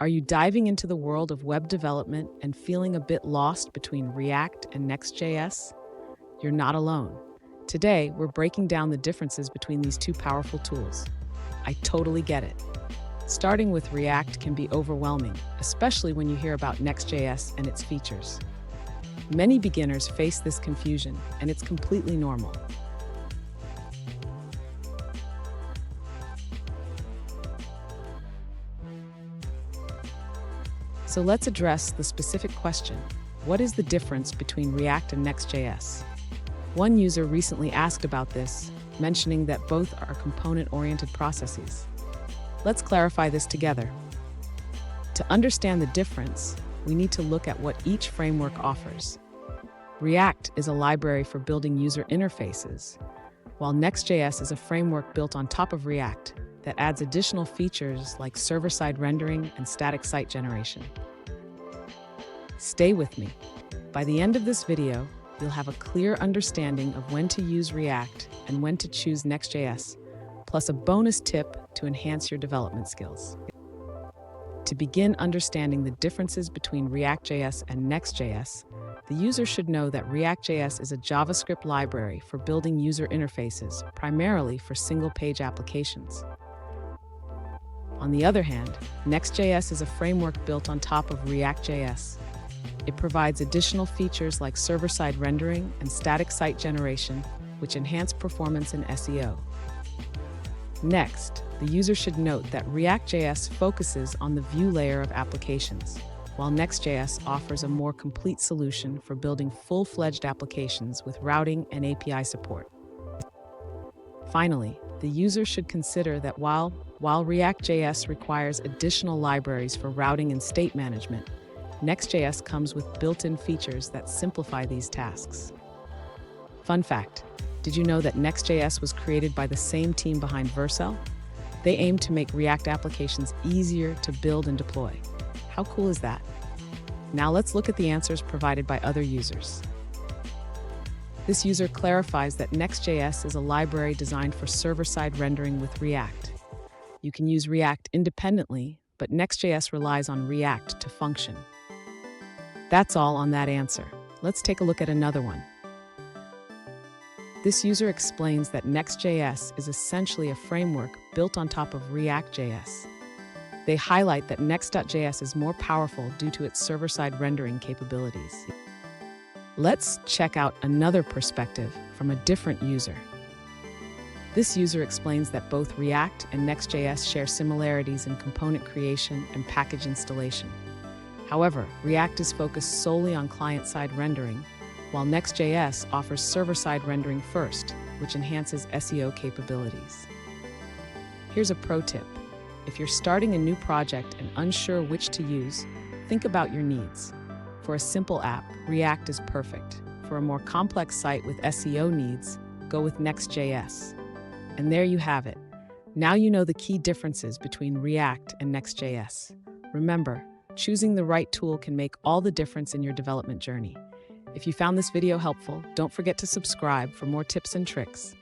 Are you diving into the world of web development and feeling a bit lost between React and Next.js? You're not alone. Today, we're breaking down the differences between these two powerful tools. I totally get it. Starting with React can be overwhelming, especially when you hear about Next.js and its features. Many beginners face this confusion, and it's completely normal. So let's address the specific question: what is the difference between React and Next.js? One user recently asked about this, mentioning that both are component-oriented processes. Let's clarify this together. To understand the difference, we need to look at what each framework offers. React is a library for building user interfaces, while Next.js is a framework built on top of React that adds additional features like server-side rendering and static site generation. Stay with me. By the end of this video, you'll have a clear understanding of when to use React and when to choose Next.js, plus a bonus tip to enhance your development skills. To begin understanding the differences between ReactJS and Next.js, the user should know that ReactJS is a JavaScript library for building user interfaces, primarily for single-page applications. On the other hand, Next.js is a framework built on top of ReactJS. It provides additional features like server-side rendering and static site generation, which enhance performance and SEO. Next, the user should note that ReactJS focuses on the view layer of applications, while Next.js offers a more complete solution for building full-fledged applications with routing and API support. Finally, the user should consider that while ReactJS requires additional libraries for routing and state management, Next.js comes with built-in features that simplify these tasks. Fun fact, did you know that Next.js was created by the same team behind Vercel? They aim to make React applications easier to build and deploy. How cool is that? Now let's look at the answers provided by other users. This user clarifies that Next.js is a library designed for server-side rendering with React. You can use React independently, but Next.js relies on React to function. That's all on that answer. Let's take a look at another one. This user explains that Next.js is essentially a framework built on top of ReactJS. They highlight that Next.js is more powerful due to its server-side rendering capabilities. Let's check out another perspective from a different user. This user explains that both React and Next.js share similarities in component creation and package installation. However, React is focused solely on client-side rendering, while Next.js offers server-side rendering first, which enhances SEO capabilities. Here's a pro tip. If you're starting a new project and unsure which to use, think about your needs. For a simple app, React is perfect. For a more complex site with SEO needs, go with Next.js. And there you have it. Now you know the key differences between React and Next.js. Remember, choosing the right tool can make all the difference in your development journey. If you found this video helpful, don't forget to subscribe for more tips and tricks.